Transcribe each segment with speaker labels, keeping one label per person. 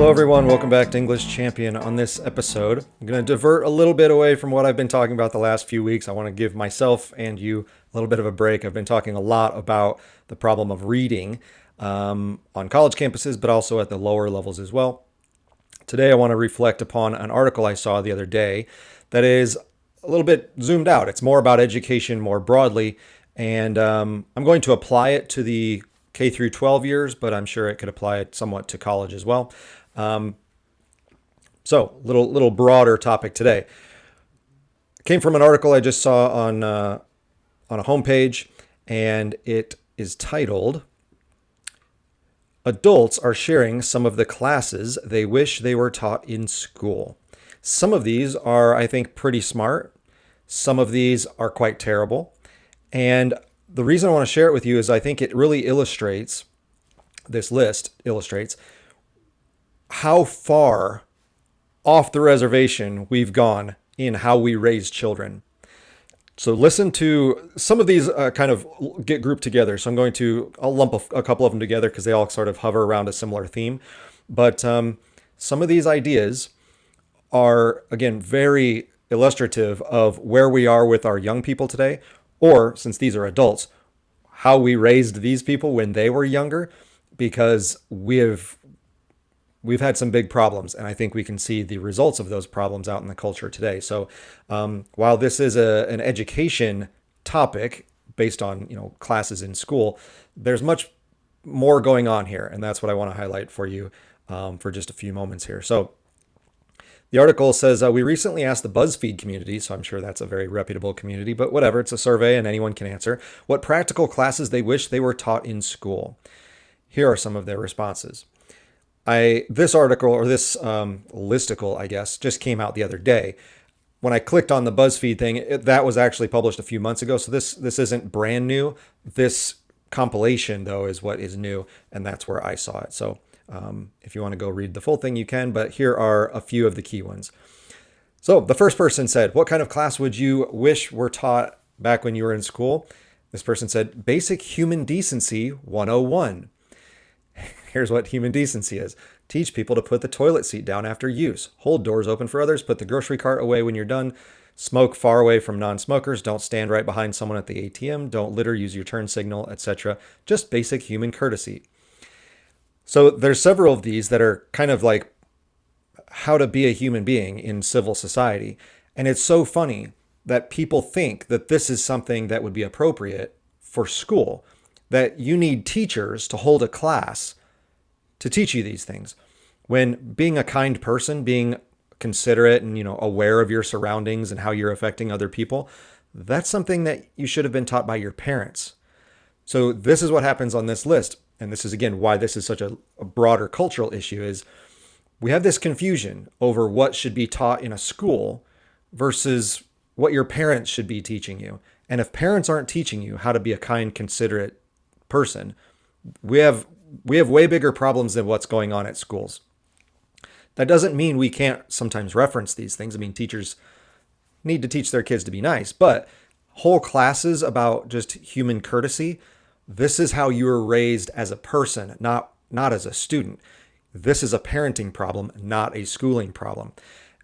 Speaker 1: Hello, everyone. Welcome back to English Champion. On this episode, I'm going to divert a little bit away from what I've been talking about the last few weeks. I want to give myself and you a little bit of a break. I've been talking a lot about the problem of reading on college campuses, but also at the lower levels as well. Today, I want to reflect upon an article I saw the other day that is a little bit zoomed out. It's more about education more broadly, and I'm going to apply it to the K through 12 years, but I'm sure it could apply it somewhat to college as well. So little broader topic today. It came from an article I just saw on a homepage, and it is titled, "Adults are sharing some of the classes they wish they were taught in school." Some of these are, I think, pretty smart. Some of these are quite terrible. And the reason I want to share it with you is I think it really illustrates, this list illustrates how far off the reservation we've gone in how we raise children. So listen to some of these kind of get grouped together. So I'll lump a couple of them together because they all sort of hover around a similar theme. But some of these ideas are, again, very illustrative of where we are with our young people today, or since these are adults, how we raised these people when they were younger, because we've had some big problems, and I think we can see the results of those problems out in the culture today. So while this is an education topic based on classes in school, there's much more going on here, and that's what I want to highlight for you for just a few moments here. So the article says, we recently asked the BuzzFeed community, so I'm sure that's a very reputable community, but whatever, it's a survey and anyone can answer, what practical classes they wish they were taught in school. Here are some of their responses. This article, or this listicle, I guess, just came out the other day. When I clicked on the BuzzFeed thing, that was actually published a few months ago, so this isn't brand new. This compilation, though, is what is new, and that's where I saw it. So if you want to go read the full thing, you can, but here are a few of the key ones. So the first person said, what kind of class would you wish were taught back when you were in school? This person said, Basic Human Decency 101. Here's what human decency is. Teach people to put the toilet seat down after use. Hold doors open for others. Put the grocery cart away when you're done. Smoke far away from non-smokers. Don't stand right behind someone at the ATM. Don't litter. Use your turn signal, etc. Just basic human courtesy. So there's several of these that are kind of like how to be a human being in civil society. And it's so funny that people think that this is something that would be appropriate for school, that you need teachers to hold a class to teach you these things. When being a kind person, being considerate and, aware of your surroundings and how you're affecting other people, that's something that you should have been taught by your parents. So this is what happens on this list. And this is, again, why this is such a broader cultural issue, is we have this confusion over what should be taught in a school versus what your parents should be teaching you. And if parents aren't teaching you how to be a kind, considerate person, we have way bigger problems than what's going on at schools. That doesn't mean we can't sometimes reference these things. I mean, teachers need to teach their kids to be nice, but whole classes about just human courtesy, this is how you were raised as a person, not as a student. This is a parenting problem, not a schooling problem.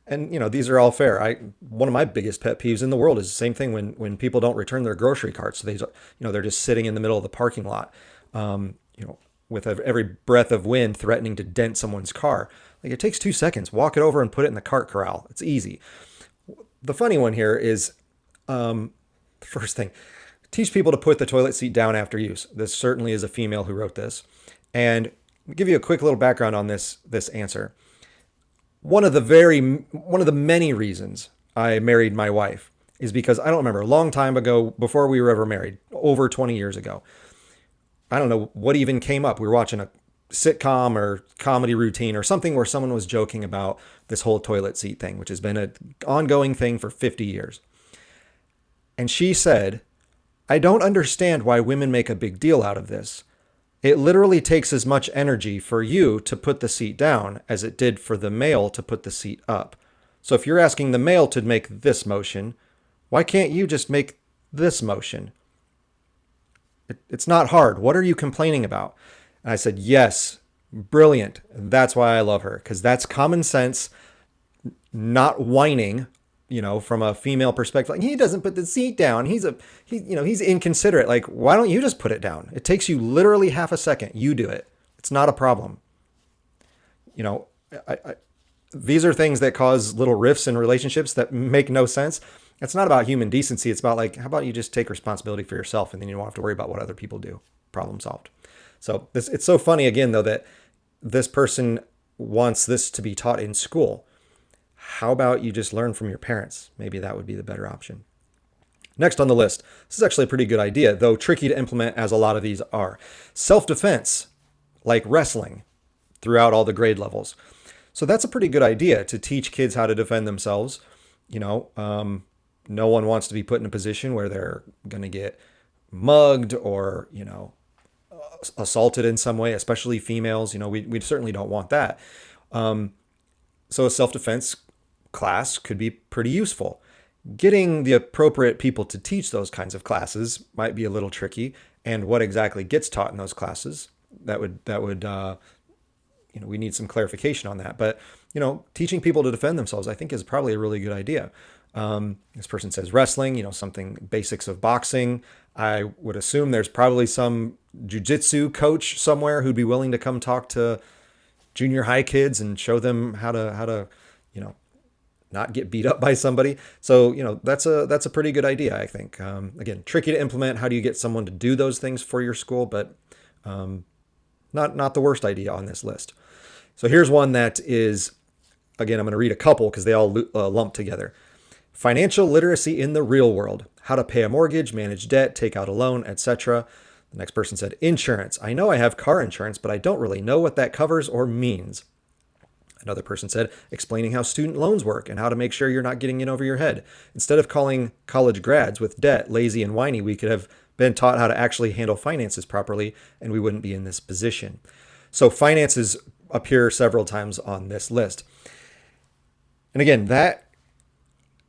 Speaker 1: And, these are all fair. One of my biggest pet peeves in the world is the same thing when people don't return their grocery carts. So they're just sitting in the middle of the parking lot, with every breath of wind threatening to dent someone's car. Like, it takes 2 seconds. Walk it over and put it in the cart corral. It's easy. The funny one here is, first thing, teach people to put the toilet seat down after use. This certainly is a female who wrote this. And I'll give you a quick little background on this answer. One of the many reasons I married my wife is because, I don't remember, a long time ago, before we were ever married, over 20 years ago, I don't know what even came up. We were watching a sitcom or comedy routine or something where someone was joking about this whole toilet seat thing, which has been an ongoing thing for 50 years. And she said, I don't understand why women make a big deal out of this. It literally takes as much energy for you to put the seat down as it did for the male to put the seat up. So if you're asking the male to make this motion, why can't you just make this motion? It's not hard. What are you complaining about? And I said, yes, Brilliant. That's why I love her, because that's common sense, not whining, from a female perspective. Like, he doesn't put the seat down. He's inconsiderate. Like, why don't you just put it down? It takes you literally half a second. You do it. It's not a problem. You know, I these are things that cause little rifts in relationships that make no sense. It's not about human decency. It's about, like, how about you just take responsibility for yourself, and then you don't have to worry about what other people do. Problem solved. So it's so funny again, though, that this person wants this to be taught in school. How about you just learn from your parents? Maybe that would be the better option. Next on the list, this is actually a pretty good idea, though tricky to implement, as a lot of these are. Self-defense, like wrestling, throughout all the grade levels. So that's a pretty good idea, to teach kids how to defend themselves. No one wants to be put in a position where they're going to get mugged or, assaulted in some way, especially females. We certainly don't want that. So a self-defense class could be pretty useful. Getting the appropriate people to teach those kinds of classes might be a little tricky. And what exactly gets taught in those classes, that would we need some clarification on that. But, teaching people to defend themselves, I think, is probably a really good idea. This person says wrestling, something basics of boxing. I would assume there's probably some jujitsu coach somewhere who'd be willing to come talk to junior high kids and show them how to not get beat up by somebody. So, that's a pretty good idea, I think. Again, tricky to implement. How do you get someone to do those things for your school? But not the worst idea on this list. So here's one that is, again, I'm going to read a couple because they all lump together. Financial literacy in the real world. How to pay a mortgage, manage debt, take out a loan, etc. The next person said, insurance. I know I have car insurance, but I don't really know what that covers or means. Another person said, explaining how student loans work and how to make sure you're not getting in over your head. Instead of calling college grads with debt lazy and whiny, we could have been taught how to actually handle finances properly, and we wouldn't be in this position. So finances appear several times on this list. And again,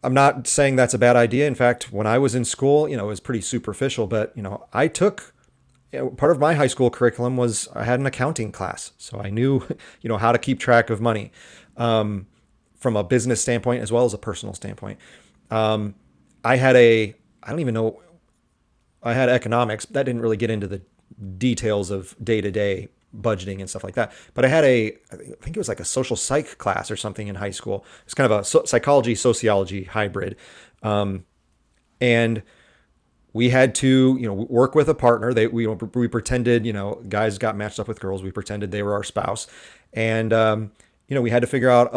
Speaker 1: I'm not saying that's a bad idea. In fact, when I was in school, it was pretty superficial, but, I took, part of my high school curriculum was I had an accounting class. So I knew, how to keep track of money, from a business standpoint as well as a personal standpoint. I had economics. That didn't really get into the details of day-to-day budgeting and stuff like that. But I think it was like a social psych class or something in high school. It's kind of a psychology, sociology hybrid. And we had to, work with a partner. We pretended, guys got matched up with girls. We pretended they were our spouse. And, we had to figure out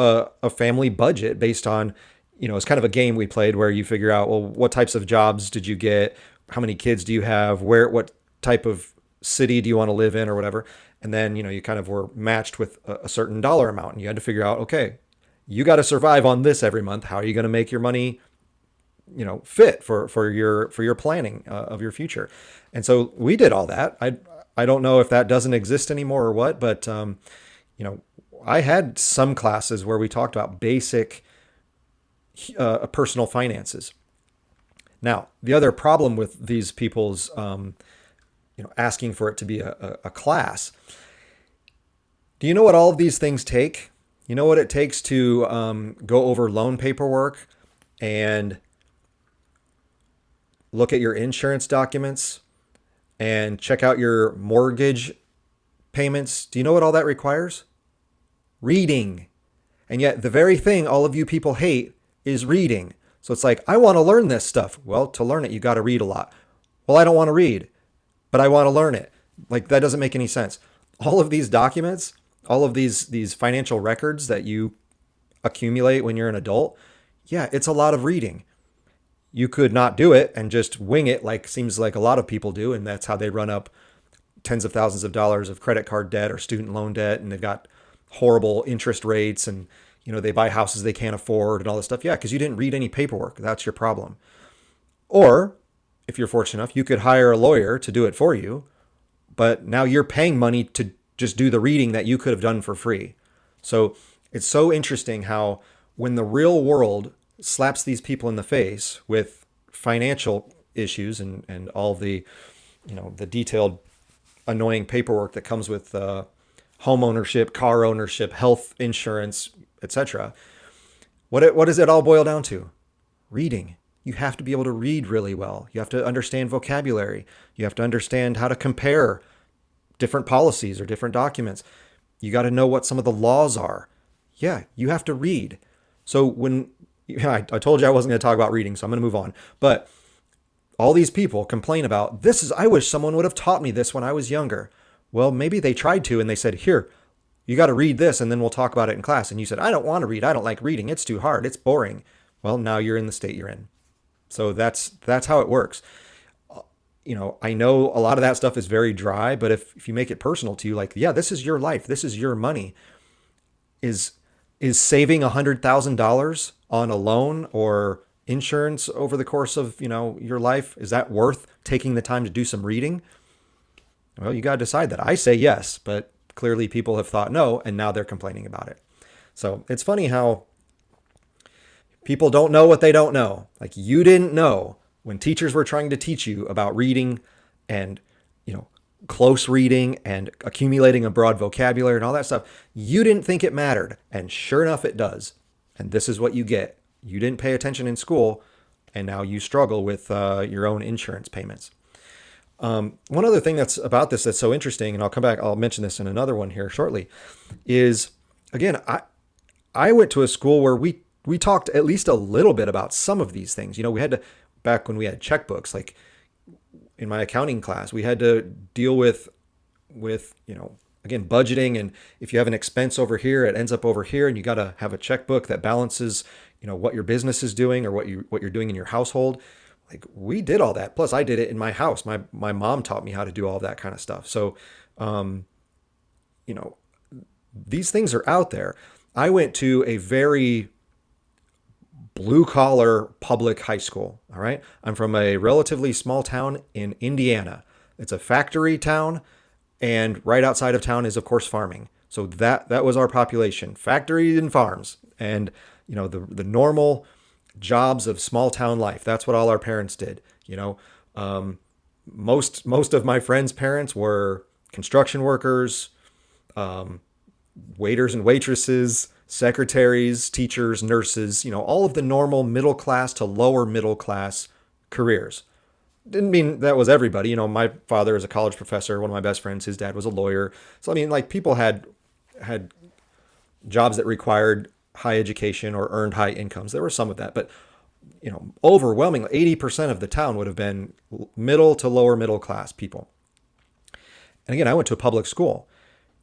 Speaker 1: a family budget based on, it's kind of a game we played where you figure out, well, what types of jobs did you get? How many kids do you have? What type of city do you want to live in or whatever? And then, you kind of were matched with a certain dollar amount, and you had to figure out, okay, you got to survive on this every month. How are you going to make your money, fit for your planning of your future? And so we did all that. I don't know if that doesn't exist anymore or what, but, I had some classes where we talked about basic personal finances. Now, the other problem with these people's, asking for it to be a class. Do you know what all of these things take? You know what it takes to go over loan paperwork and look at your insurance documents and check out your mortgage payments? Do you know what all that requires? Reading. And yet the very thing all of you people hate is reading. So it's like, I want to learn this stuff. Well, to learn it, you got to read a lot. Well, I don't want to read, but I want to learn it. Like, that doesn't make any sense. All of these documents, all of these financial records that you accumulate when you're an adult, yeah, it's a lot of reading. You could not do it and just wing it, like seems like a lot of people do, and that's how they run up tens of thousands of dollars of credit card debt or student loan debt, and they've got horrible interest rates, and they buy houses they can't afford and all this stuff. Yeah, because you didn't read any paperwork. That's your problem. Or if you're fortunate enough, you could hire a lawyer to do it for you, but now you're paying money to just do the reading that you could have done for free. So it's so interesting how when the real world slaps these people in the face with financial issues and all the, the detailed, annoying paperwork that comes with home ownership, car ownership, health insurance, etc. What does it all boil down to? Reading. You have to be able to read really well. You have to understand vocabulary. You have to understand how to compare different policies or different documents. You got to know what some of the laws are. Yeah, you have to read. So when I told you I wasn't going to talk about reading, so I'm going to move on. But all these people complain about I wish someone would have taught me this when I was younger. Well, maybe they tried to and they said, here, you got to read this and then we'll talk about it in class. And you said, I don't want to read. I don't like reading. It's too hard. It's boring. Well, now you're in the state you're in. So that's how it works. I know a lot of that stuff is very dry, but if you make it personal to you, like, yeah, this is your life. This is your money. Is saving $100,000 on a loan or insurance over the course of, your life, is that worth taking the time to do some reading? Well, you got to decide that. I say yes, but clearly people have thought no, and now they're complaining about it. So it's funny how people don't know what they don't know. Like, you didn't know when teachers were trying to teach you about reading and, close reading and accumulating a broad vocabulary and all that stuff. You didn't think it mattered. And sure enough, it does. And this is what you get. You didn't pay attention in school, and now you struggle with your own insurance payments. One other thing that's about this that's so interesting, and I'll mention this in another one here shortly, is, again, I went to a school where we talked at least a little bit about some of these things. We had to, back when we had checkbooks, like in my accounting class, we had to deal with, again, budgeting. And if you have an expense over here, it ends up over here, and you got to have a checkbook that balances, what your business is doing or what you're doing in your household. Like, we did all that. Plus I did it in my house. My mom taught me how to do all of that kind of stuff. So, these things are out there. I went to a very blue collar public high school. All right. I'm from a relatively small town in Indiana. It's a factory town, and right outside of town is, of course, farming. So that was our population, factories and farms, and the normal jobs of small town life. That's what all our parents did. Most of my friends' parents were construction workers, waiters and waitresses, secretaries, teachers, nurses, all of the normal middle class to lower middle class careers. Didn't mean that was everybody. My father is a college professor. One of my best friends, his dad was a lawyer. So, like, people had jobs that required high education or earned high incomes. There was some of that, but, overwhelmingly 80% of the town would have been middle to lower middle class people. And again, I went to a public school,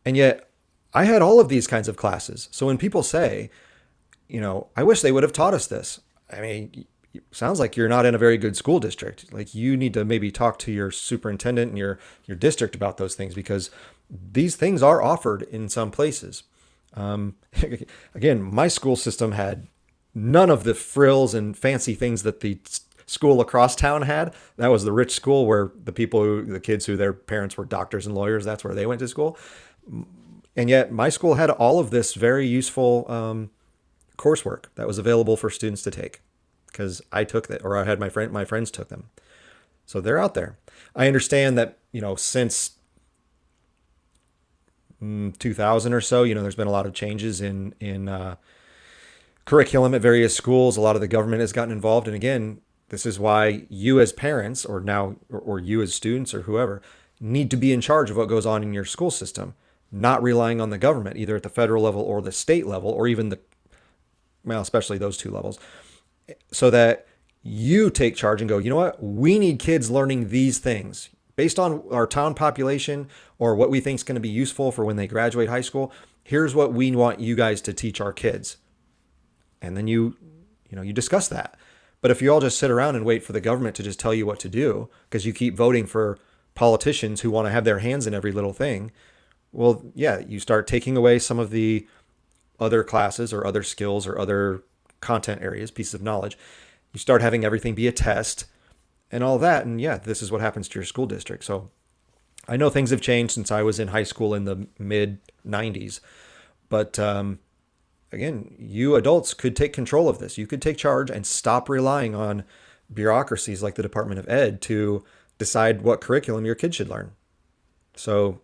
Speaker 1: and yet I had all of these kinds of classes. So when people say, I wish they would have taught us this. I mean, it sounds like you're not in a very good school district. Like, you need to maybe talk to your superintendent and your district about those things, because these things are offered in some places. Again, my school system had none of the frills and fancy things that the school across town had. That was the rich school where the kids who their parents were doctors and lawyers, that's where they went to school. And yet my school had all of this very useful coursework that was available for students to take, because I took that, or I had my friends took them. So they're out there. I understand that, since 2000 or so, there's been a lot of changes in curriculum at various schools. A lot of the government has gotten involved. And again, this is why you as parents, or you as students or whoever, need to be in charge of what goes on in your school system, not relying on the government, either at the federal level or the state level, or even especially those two levels, so that you take charge and go, you know what, we need kids learning these things based on our town population or what we think is going to be useful for when they graduate high school. Here's what we want you guys to teach our kids. And then you discuss that. But if you all just sit around and wait for the government to just tell you what to do, because you keep voting for politicians who want to have their hands in every little thing, well, yeah, you start taking away some of the other classes or other skills or other content areas, pieces of knowledge. You start having everything be a test and all that. And yeah, this is what happens to your school district. So I know things have changed since I was in high school in the mid 90s. But again, you adults could take control of this. You could take charge and stop relying on bureaucracies like the Department of Ed to decide what curriculum your kids should learn. So,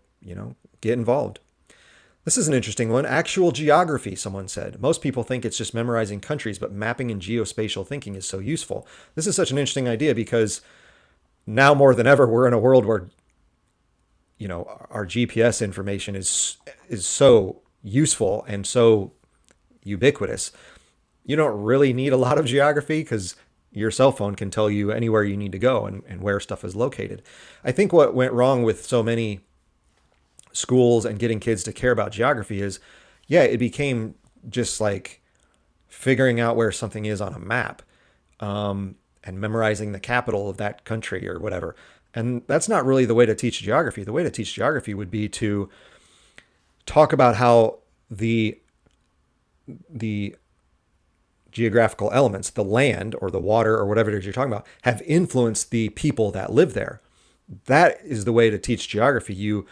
Speaker 1: get involved. This is an interesting one. Actual geography, someone said. Most people think it's just memorizing countries, but mapping and geospatial thinking is so useful. This is such an interesting idea because now more than ever, we're in a world where, our GPS information is so useful and so ubiquitous. You don't really need a lot of geography because your cell phone can tell you anywhere you need to go and where stuff is located. I think what went wrong with so many schools and getting kids to care about geography is, yeah, it became just like figuring out where something is on a map, and memorizing the capital of that country or whatever. And that's not really the way to teach geography. The way to teach geography would be to talk about how the geographical elements, the land or the water or whatever it is you're talking about, have influenced the people that live there. That is the way to teach geography. You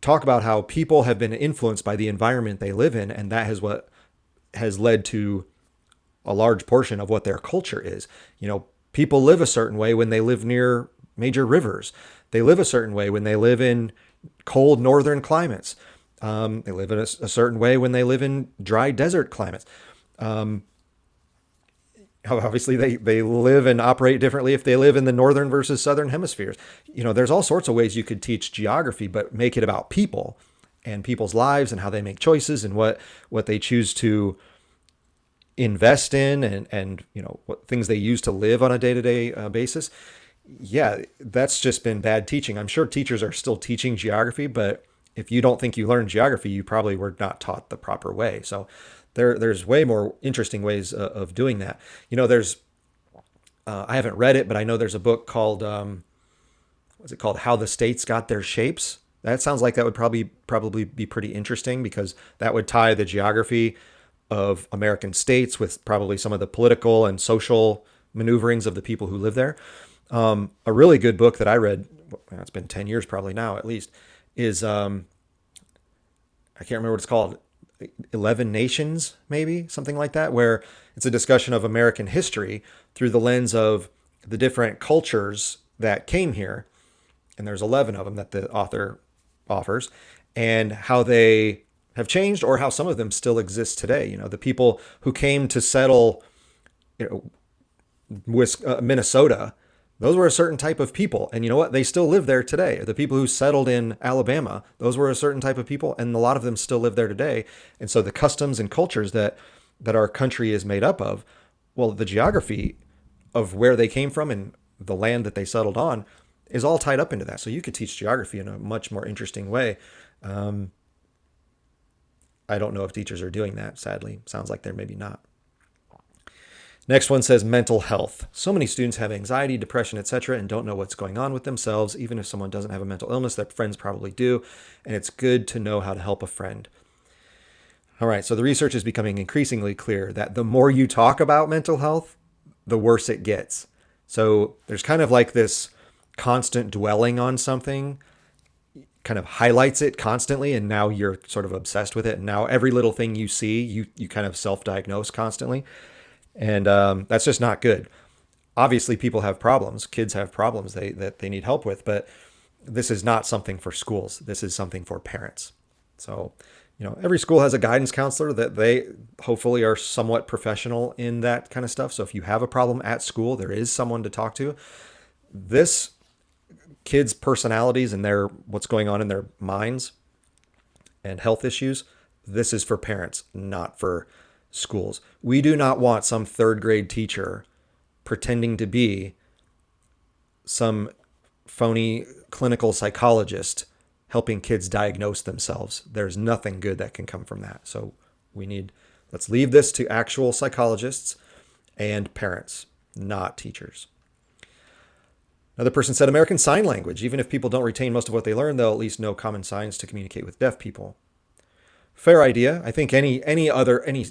Speaker 1: talk about how people have been influenced by the environment they live in, and that is what has led to a large portion of what their culture is. People live a certain way when they live near major rivers. They live a certain way when they live in cold northern climates. They live in a certain way when they live in dry desert climates. Obviously, they live and operate differently if they live in the northern versus southern hemispheres. There's all sorts of ways you could teach geography, but make it about people and people's lives and how they make choices and what they choose to invest in and what things they use to live on a day-to-day basis. Yeah, that's just been bad teaching. I'm sure teachers are still teaching geography, but if you don't think you learned geography, you probably were not taught the proper way. So there's way more interesting ways of doing that. There's I haven't read it, but I know there's a book called what's it called? How the States Got Their Shapes. That sounds like that would probably be pretty interesting because that would tie the geography of American states with probably some of the political and social maneuverings of the people who live there. A really good book that I read, it's been 10 years probably now at least, is I can't remember what it's called. 11 Nations, maybe something like that, where it's a discussion of American history through the lens of the different cultures that came here. And there's 11 of them that the author offers, and how they have changed or how some of them still exist today. The people who came to settle, Minnesota, those were a certain type of people. And you know what? They still live there today. The people who settled in Alabama, those were a certain type of people, and a lot of them still live there today. And so the customs and cultures that our country is made up of, well, the geography of where they came from and the land that they settled on is all tied up into that. So you could teach geography in a much more interesting way. I don't know if teachers are doing that, sadly. Sounds like they're maybe not. Next one says mental health. So many students have anxiety, depression, etc., and don't know what's going on with themselves. Even if someone doesn't have a mental illness, their friends probably do, and it's good to know how to help a friend. All right, so the research is becoming increasingly clear that the more you talk about mental health, the worse it gets. So there's kind of like this constant dwelling on something kind of highlights it constantly, and now you're sort of obsessed with it. And now every little thing you see, you kind of self-diagnose constantly. And that's just not good. Obviously, people have problems. Kids have problems that they need help with, but this is not something for schools. This is something for parents. So, every school has a guidance counselor that they hopefully are somewhat professional in that kind of stuff. So if you have a problem at school, there is someone to talk to. This kids' personalities and what's going on in their minds and health issues, this is for parents, not for schools. We do not want some third grade teacher pretending to be some phony clinical psychologist helping kids diagnose themselves. There's nothing good that can come from that. So let's leave this to actual psychologists and parents, not teachers. Another person said American Sign Language. Even if people don't retain most of what they learn, they'll at least know common signs to communicate with deaf people. Fair idea. I think any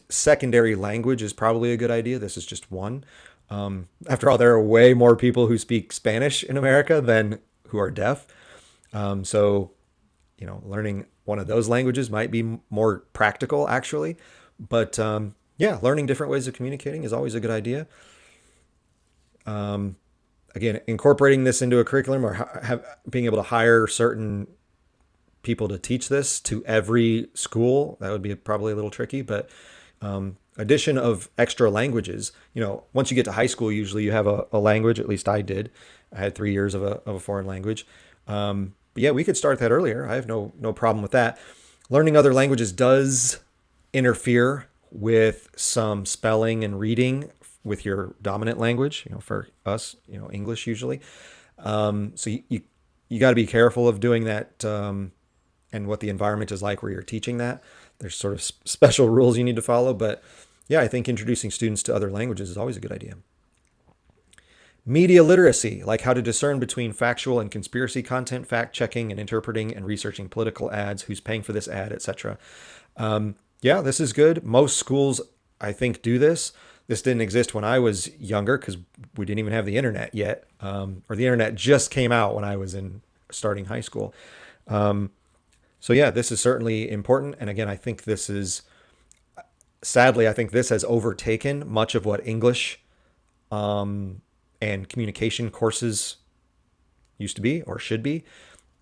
Speaker 1: secondary language is probably a good idea. This is just one. After all, there are way more people who speak Spanish in America than who are deaf. So, learning one of those languages might be more practical, actually. But learning different ways of communicating is always a good idea. Again, incorporating this into a curriculum or being able to hire certain people to teach this to every school. That would be probably a little tricky, but addition of extra languages. Once you get to high school, usually you have a language. At least I did. I had 3 years of a foreign language. But yeah, we could start that earlier. I have no problem with that. Learning other languages does interfere with some spelling and reading with your dominant language. For us, English usually. So you got to be careful of doing that, and what the environment is like where you're teaching that. There's sort of special rules you need to follow, but yeah, I think introducing students to other languages is always a good idea. Media literacy, like how to discern between factual and conspiracy content, fact checking and interpreting and researching political ads, who's paying for this ad, etc. Yeah, this is good. Most schools, I think, do this. This didn't exist when I was younger because we didn't even have the internet yet, or the internet just came out when I was in starting high school. So yeah, this is certainly important. And again, sadly, I think this has overtaken much of what English and communication courses used to be or should be.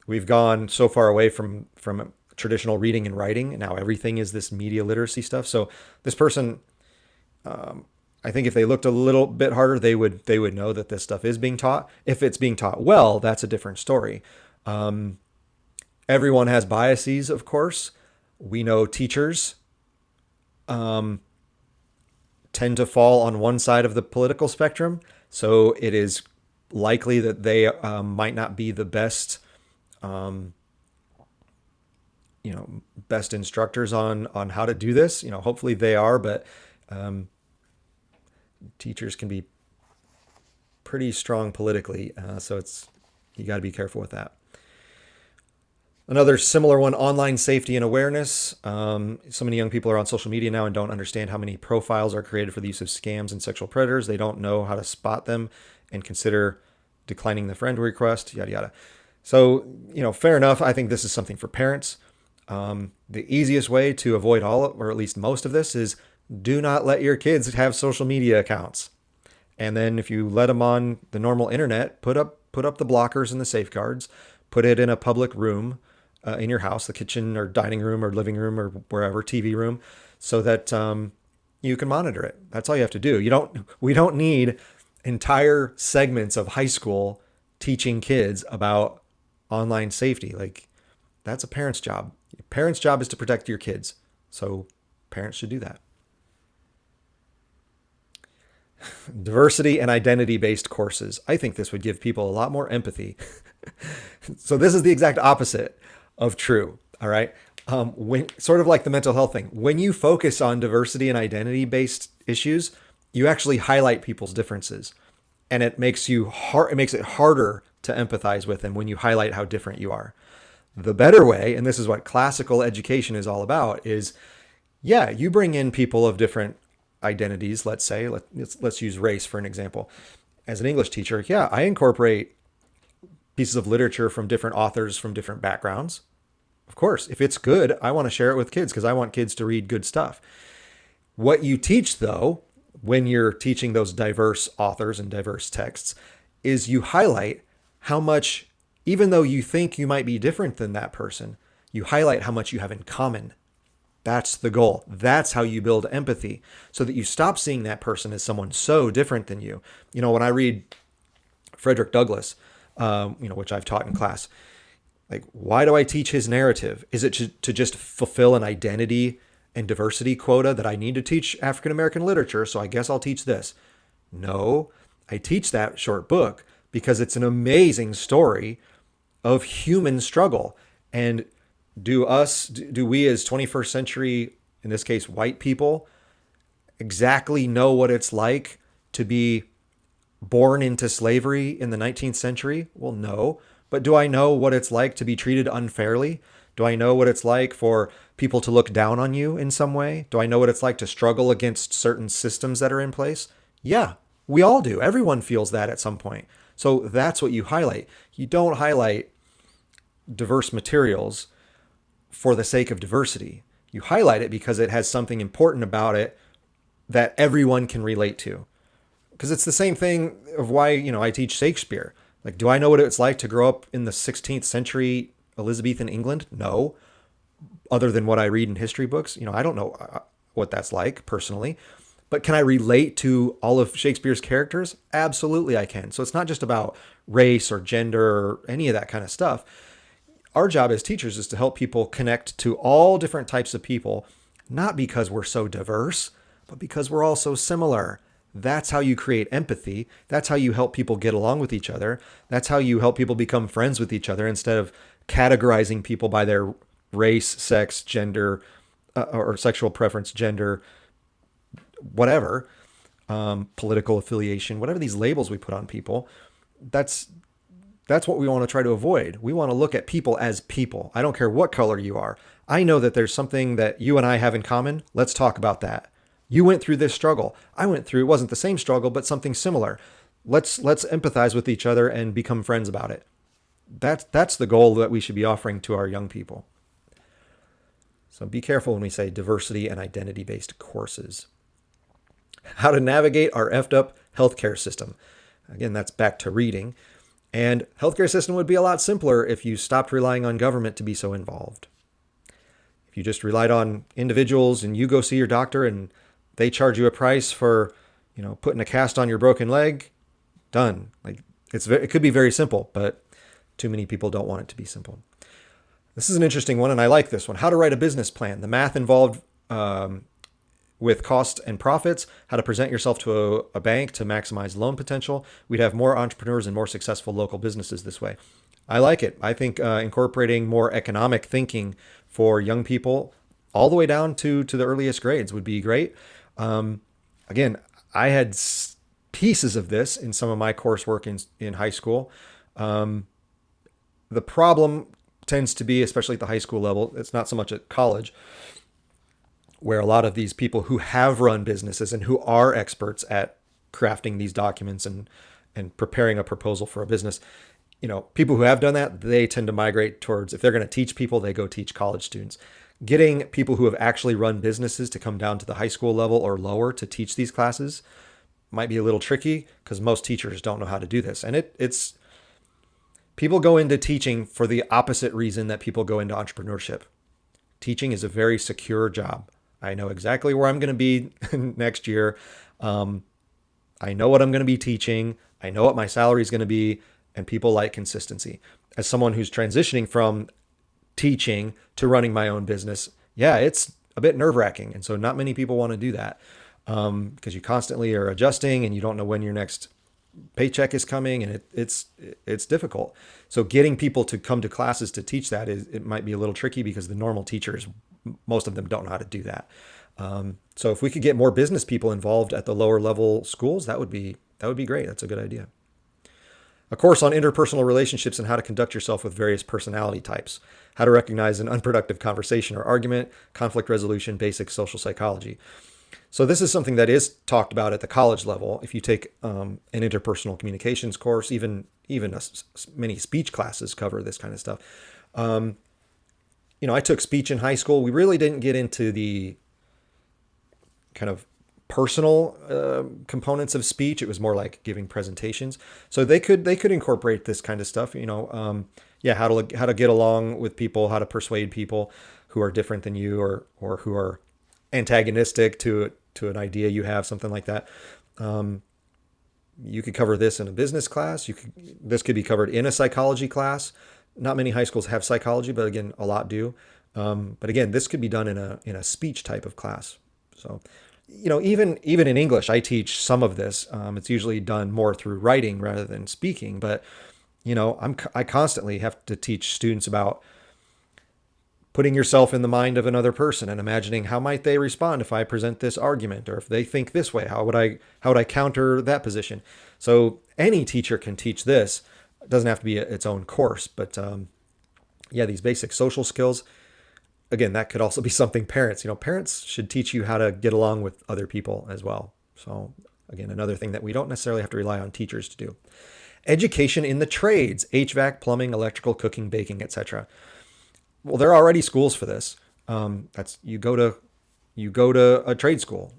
Speaker 1: We've gone so far away from traditional reading and writing, and now everything is this media literacy stuff. So this person, I think if they looked a little bit harder, they would know that this stuff is being taught. If it's being taught well, that's a different story. Everyone has biases, of course. We know teachers tend to fall on one side of the political spectrum, so it is likely that they might not be the best, best instructors on how to do this. Hopefully they are, but teachers can be pretty strong politically, so you got to be careful with that. Another similar one, online safety and awareness. So many young people are on social media now and don't understand how many profiles are created for the use of scams and sexual predators. They don't know how to spot them and consider declining the friend request, yada, yada. So, fair enough. I think this is something for parents. The easiest way to avoid or at least most of this, is do not let your kids have social media accounts. And then if you let them on the normal internet, put up the blockers and the safeguards, put it in a public room, in your house, the kitchen or dining room or living room or wherever, TV room, so that you can monitor it. That's all you have to do. We don't need entire segments of high school teaching kids about online safety. Like, that's a parent's job. A parent's job is to protect your kids. So parents should do that. Diversity and identity-based courses. I think this would give people a lot more empathy. So this is the exact opposite of true. All right. When sort of like the mental health thing, when you focus on diversity and identity-based issues, you actually highlight people's differences, and it makes it harder to empathize with them when you highlight how different you are. The better way, and this is what classical education is all about, is you bring in people of different identities. Let's say, let's use race for an example. As an English teacher, I incorporate pieces of literature from different authors from different backgrounds. Of course, if it's good, I want to share it with kids because I want kids to read good stuff. What you teach, though, when you're teaching those diverse authors and diverse texts, is you highlight how much, even though you think you might be different than that person, you highlight how much you have in common. That's the goal. That's how you build empathy, so that you stop seeing that person as someone so different than you. When I read Frederick Douglass, which I've taught in class, like, why do I teach his narrative? Is it to just fulfill an identity and diversity quota that I need to teach African American literature, so I guess I'll teach this? No, I teach that short book because it's an amazing story of human struggle. And do we as 21st century, in this case, white people, exactly know what it's like to be born into slavery in the 19th century? Well, no. But do I know what it's like to be treated unfairly? Do I know what it's like for people to look down on you in some way? Do I know what it's like to struggle against certain systems that are in place? Yeah, we all do. Everyone feels that at some point. So that's what you highlight. You don't highlight diverse materials for the sake of diversity. You highlight it because it has something important about it that everyone can relate to. Because it's the same thing of why, I teach Shakespeare. Like, do I know what it's like to grow up in the 16th century Elizabethan England? No. Other than what I read in history books, I don't know what that's like personally. But can I relate to all of Shakespeare's characters? Absolutely, I can. So it's not just about race or gender or any of that kind of stuff. Our job as teachers is to help people connect to all different types of people, not because we're so diverse, but because we're all so similar. That's how you create empathy. That's how you help people get along with each other. That's how you help people become friends with each other instead of categorizing people by their race, sex, gender, or sexual preference, gender, whatever, political affiliation, whatever these labels we put on people. That's what we want to try to avoid. We want to look at people as people. I don't care what color you are. I know that there's something that you and I have in common. Let's talk about that. You went through this struggle. I went through, it wasn't the same struggle, but something similar. Let's empathize with each other and become friends about it. That's the goal that we should be offering to our young people. So be careful when we say diversity and identity-based courses. How to navigate our effed up healthcare system. Again, that's back to reading. And healthcare system would be a lot simpler if you stopped relying on government to be so involved. If you just relied on individuals and you go see your doctor and they charge you a price for, putting a cast on your broken leg, done. Like it could be very simple, but too many people don't want it to be simple. This is an interesting one, and I like this one. How to write a business plan. The math involved with cost and profits, how to present yourself to a bank to maximize loan potential. We'd have more entrepreneurs and more successful local businesses this way. I like it. I think incorporating more economic thinking for young people all the way down to the earliest grades would be great. Again, I had pieces of this in some of my coursework in high school. The problem tends to be, especially at the high school level, it's not so much at college, where a lot of these people who have run businesses and who are experts at crafting these documents and preparing a proposal for a business, people who have done that, they tend to migrate towards, if they're going to teach people, they go teach college students. Getting people who have actually run businesses to come down to the high school level or lower to teach these classes might be a little tricky because most teachers don't know how to do this. And it's people go into teaching for the opposite reason that people go into entrepreneurship. Teaching is a very secure job. I know exactly where I'm going to be next year. I know what I'm going to be teaching. I know what my salary is going to be, and people like consistency. As someone who's transitioning from teaching to running my own business, yeah, it's a bit nerve-wracking. And so not many people want to do that because you constantly are adjusting and you don't know when your next paycheck is coming, and it's difficult. So getting people to come to classes to teach that it might be a little tricky because the normal teachers, most of them don't know how to do that. So if we could get more business people involved at the lower level schools, that would be great. That's a good idea. A course on interpersonal relationships and how to conduct yourself with various personality types, how to recognize an unproductive conversation or argument, conflict resolution, basic social psychology. So this is something that is talked about at the college level. If you take an interpersonal communications course, even many speech classes cover this kind of stuff. I took speech in high school. We really didn't get into the kind of personal components of speech. It was more like giving presentations. So they could incorporate this kind of stuff. How to get along with people, how to persuade people who are different than you or who are antagonistic to an idea you have, something like that. You could cover this in a business class. This could be covered in a psychology class. Not many high schools have psychology, but again, a lot do. But again, this could be done in a speech type of class. So, even in English, I teach some of this. It's usually done more through writing rather than speaking. But I constantly have to teach students about putting yourself in the mind of another person and imagining how might they respond if I present this argument, or if they think this way, how would I counter that position? So any teacher can teach this. It doesn't have to be its own course, but these basic social skills. Again, that could also be something parents should teach you how to get along with other people as well. So again, another thing that we don't necessarily have to rely on teachers to do. Education in the trades, HVAC, plumbing, electrical, cooking, baking, etc. Well, there are already schools for this. You go to a trade school.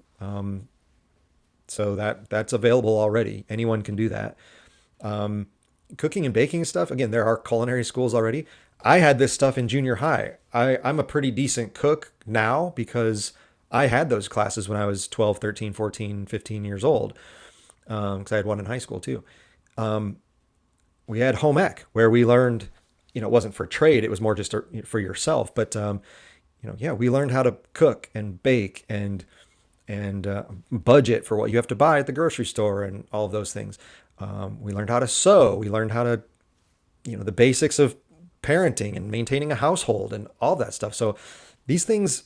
Speaker 1: So that's available already. Anyone can do that. Cooking and baking stuff. Again, there are culinary schools already. I had this stuff in junior high. I'm a pretty decent cook now because I had those classes when I was 12, 13, 14, 15 years old, because I had one in high school too. We had home ec where we learned, it wasn't for trade, it was more just for yourself. But, yeah, we learned how to cook and bake and budget for what you have to buy at the grocery store and all of those things. We learned how to sew. We learned how to, the basics of parenting and maintaining a household and all that stuff. So these things,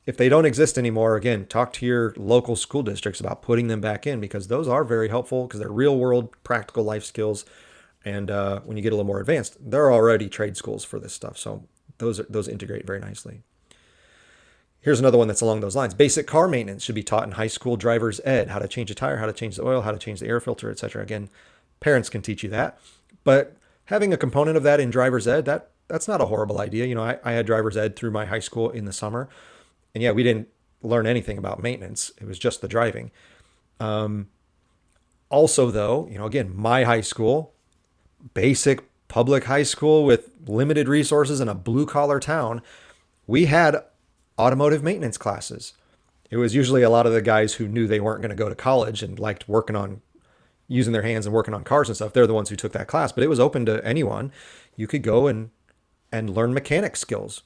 Speaker 1: if they don't exist anymore, again, talk to your local school districts about putting them back in, because those are very helpful because they're real world practical life skills. And when you get a little more advanced, there are already trade schools for this stuff. So those integrate very nicely. Here's another one that's along those lines. Basic car maintenance should be taught in high school driver's ed, how to change a tire, how to change the oil, how to change the air filter, etc. Again, parents can teach you that. But having a component of that in driver's ed, that's not a horrible idea. I had driver's ed through my high school in the summer. And yeah, we didn't learn anything about maintenance. It was just the driving. Also, though, again, my high school, basic public high school with limited resources in a blue collar town, we had automotive maintenance classes. It was usually a lot of the guys who knew they weren't going to go to college and liked working on using their hands and working on cars and stuff. They're the ones who took that class, but it was open to anyone. You could go and learn mechanic skills.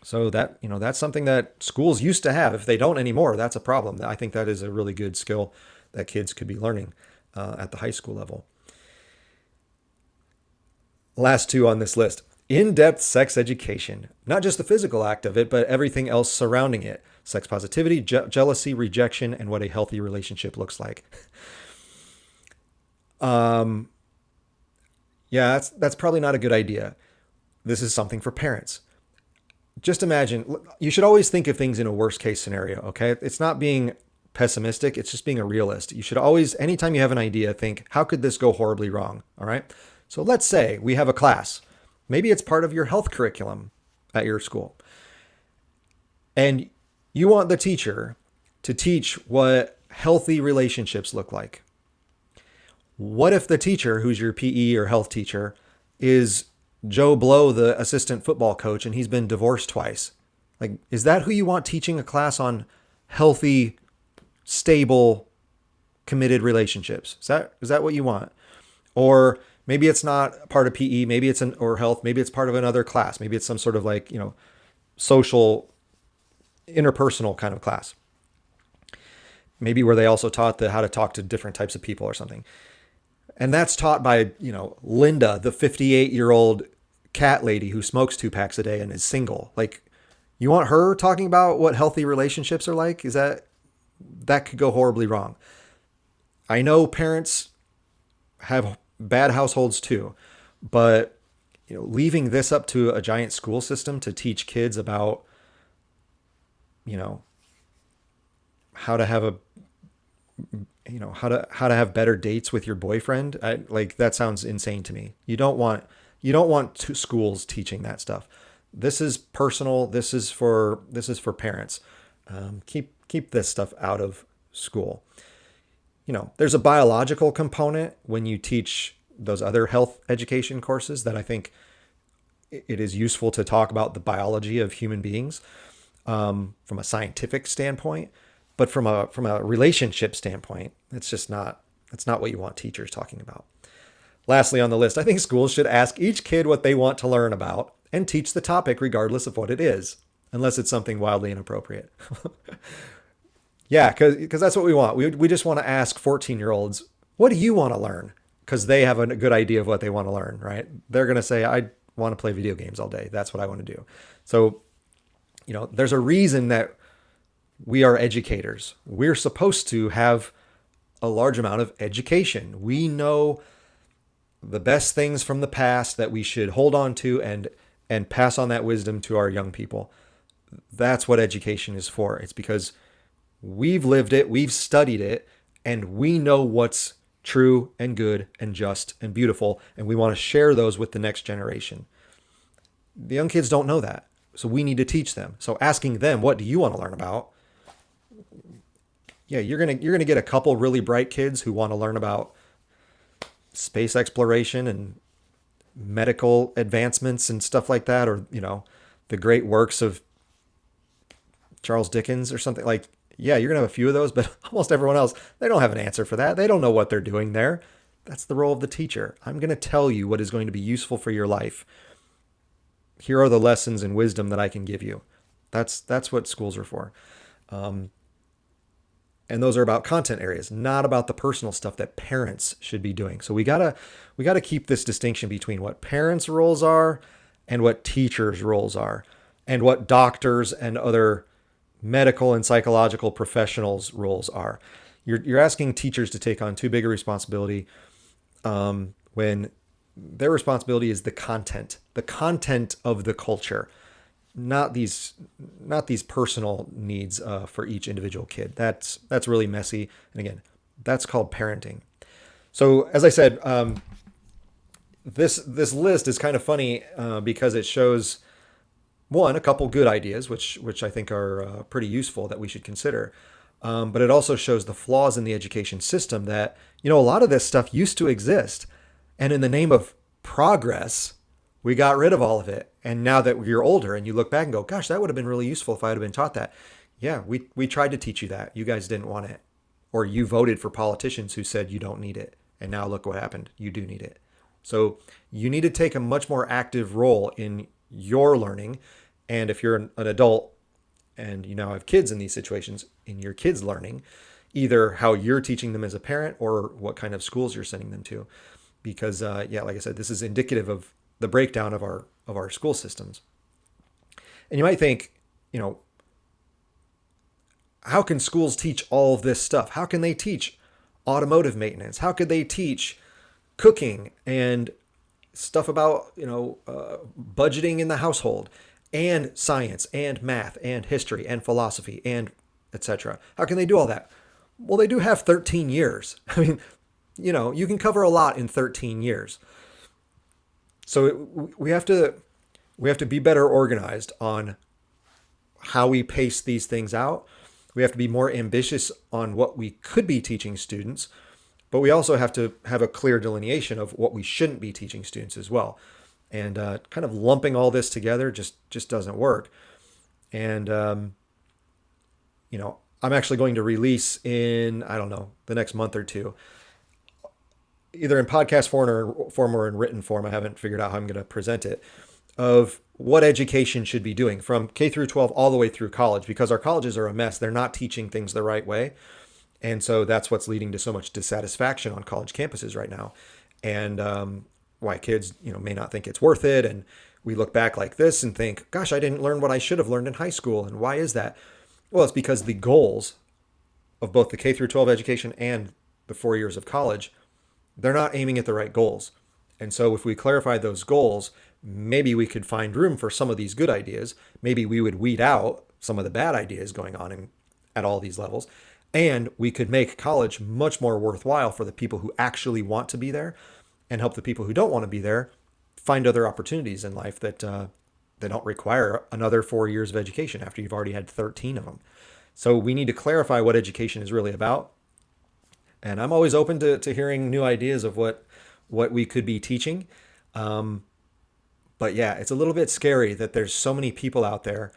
Speaker 1: So that's something that schools used to have. If they don't anymore, that's a problem. I think that is a really good skill that kids could be learning at the high school level. Last two on this list. In-depth sex education. Not just the physical act of it, but everything else surrounding it. Sex positivity, jealousy, rejection, and what a healthy relationship looks like. Yeah, that's probably not a good idea. This is something for parents. Just imagine, you should always think of things in a worst case scenario, okay? It's not being pessimistic, it's just being a realist. You should always, anytime you have an idea, think, how could this go horribly wrong? All right. So let's say we have a class. Maybe it's part of your health curriculum at your school. And you want the teacher to teach what healthy relationships look like. What if the teacher, who's your PE or health teacher, is Joe Blow, the assistant football coach, and he's been divorced twice? Like, is that who you want teaching a class on healthy, stable, committed relationships? Is that what you want? Or maybe it's not part of PE, maybe it's or health, maybe it's part of another class. Maybe it's some sort of like, social, interpersonal kind of class. Maybe where they also taught how to talk to different types of people or something. And that's taught by, Linda, the 58-year-old cat lady who smokes 2 packs a day and is single. Like, you want her talking about what healthy relationships are like? That could go horribly wrong. I know parents have bad households too, but leaving this up to a giant school system to teach kids about, how to have how to have better dates with your boyfriend. That sounds insane to me. You don't want schools teaching that stuff. This is personal. This is for parents. Keep this stuff out of school. There's a biological component when you teach those other health education courses that I think it is useful to talk about the biology of human beings from a scientific standpoint. But from a relationship standpoint, that's not what you want teachers talking about. Lastly on the list, I think schools should ask each kid what they want to learn about and teach the topic regardless of what it is, unless it's something wildly inappropriate. Yeah, because that's what we want. We just want to ask 14-year-olds, what do you want to learn? Because they have a good idea of what they want to learn, right? They're going to say, I want to play video games all day. That's what I want to do. So, there's a reason that we are educators. We're supposed to have a large amount of education. We know the best things from the past that we should hold on to and pass on that wisdom to our young people. That's what education is for. It's because we've lived it, we've studied it, and we know what's true and good and just and beautiful, and we want to share those with the next generation. The young kids don't know that, so we need to teach them. So asking them, what do you want to learn about? Yeah, you're gonna get a couple really bright kids who want to learn about space exploration and medical advancements and stuff like that, or, the great works of Charles Dickens or something like, yeah, you're going to have a few of those, but almost everyone else, they don't have an answer for that. They don't know what they're doing there. That's the role of the teacher. I'm going to tell you what is going to be useful for your life. Here are the lessons and wisdom that I can give you. That's what schools are for. And those are about content areas, not about the personal stuff that parents should be doing. So we gotta keep this distinction between what parents' roles are and what teachers' roles are, and what doctors and other medical and psychological professionals' roles are. You're asking teachers to take on too big a responsibility when their responsibility is the content of the culture, not these personal needs for each individual kid. That's really messy, and again, that's called parenting. So as I said, this list is kind of funny because it shows a couple good ideas, which I think are pretty useful that we should consider. But it also shows the flaws in the education system that, a lot of this stuff used to exist. And in the name of progress, we got rid of all of it. And now that you're older and you look back and go, gosh, that would have been really useful if I had been taught that. Yeah, we tried to teach you that. You guys didn't want it. Or you voted for politicians who said you don't need it. And now look what happened. You do need it. So you need to take a much more active role in your learning. And if you're an adult and you now have kids in these situations, in your kids' learning, either how you're teaching them as a parent or what kind of schools you're sending them to. Because, like I said, this is indicative of the breakdown of our school systems. And you might think, how can schools teach all of this stuff? How can they teach automotive maintenance? How could they teach cooking and stuff about, budgeting in the household, and science and math and history and philosophy and etc.? How can they do all that? Well, they do have 13 years. I mean, you can cover a lot in 13 years. So we have to be better organized on how we pace these things out. We have to be more ambitious on what we could be teaching students, but we also have to have a clear delineation of what we shouldn't be teaching students as well. And kind of lumping all this together just doesn't work. And I'm actually going to release in, I don't know, the next month or two, either in podcast form or in written form, I haven't figured out how I'm going to present it, of what education should be doing from K through 12 all the way through college, because our colleges are a mess. They're not teaching things the right way. And so that's what's leading to so much dissatisfaction on college campuses right now. And why kids, may not think it's worth it. And we look back like this and think, gosh, I didn't learn what I should have learned in high school. And why is that? Well, it's because the goals of both the K through 12 education and the 4 years of college, they're not aiming at the right goals. And so if we clarify those goals, maybe we could find room for some of these good ideas. Maybe we would weed out some of the bad ideas going on at all these levels. And we could make college much more worthwhile for the people who actually want to be there, and help the people who don't want to be there find other opportunities in life that don't require another 4 years of education after you've already had 13 of them. So we need to clarify what education is really about. And I'm always open to hearing new ideas of what we could be teaching. But yeah, it's a little bit scary that there's so many people out there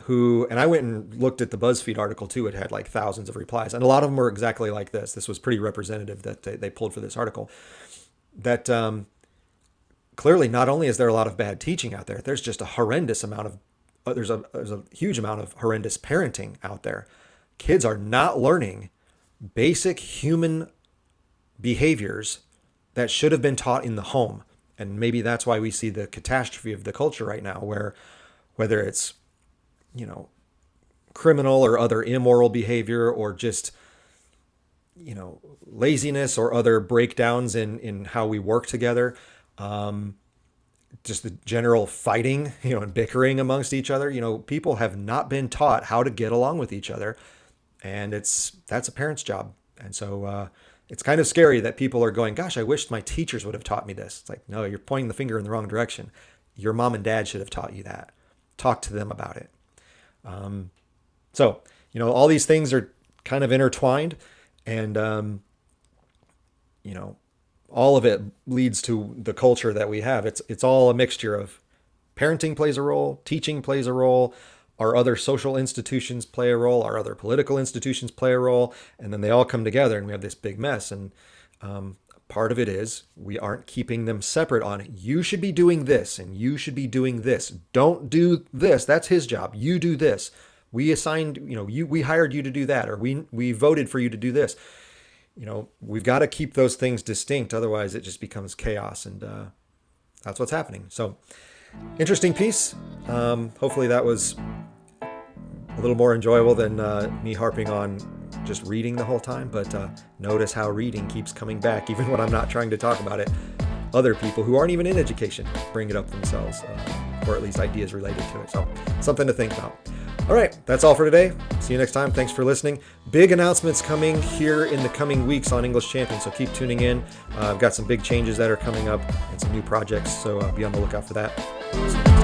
Speaker 1: who, and I went and looked at the BuzzFeed article too. It had like thousands of replies, and a lot of them were exactly like this. This was pretty representative that they pulled for this article. That clearly not only is there a lot of bad teaching out there, there's just a horrendous amount of, there's a huge amount of horrendous parenting out there. Kids are not learning basic human behaviors that should have been taught in the home. And maybe that's why we see the catastrophe of the culture right now, where whether it's, criminal or other immoral behavior, or just, laziness or other breakdowns in how we work together, just the general fighting, and bickering amongst each other. People have not been taught how to get along with each other, and that's a parent's job. And so it's kind of scary that people are going, gosh, I wish my teachers would have taught me this. It's like, no, you're pointing the finger in the wrong direction. Your mom and dad should have taught you that. Talk to them about it. So, all these things are kind of intertwined, and, all of it leads to the culture that we have. It's all a mixture of parenting plays a role, teaching plays a role, our other social institutions play a role, our other political institutions play a role, and then they all come together and we have this big mess. And part of it is we aren't keeping them separate on it. You should be doing this and you should be doing this. Don't do this. That's his job. You do this. We assigned, we hired you to do that, or we voted for you to do this. We've got to keep those things distinct. Otherwise it just becomes chaos, and that's what's happening. So interesting piece. Hopefully that was a little more enjoyable than me harping on just reading the whole time. But notice how reading keeps coming back, even when I'm not trying to talk about it. Other people who aren't even in education bring it up themselves, or at least ideas related to it. So something to think about. All right, that's all for today. See you next time. Thanks for listening. Big announcements coming here in the coming weeks on English Champion, so keep tuning in. I've got some big changes that are coming up and some new projects, so be on the lookout for that.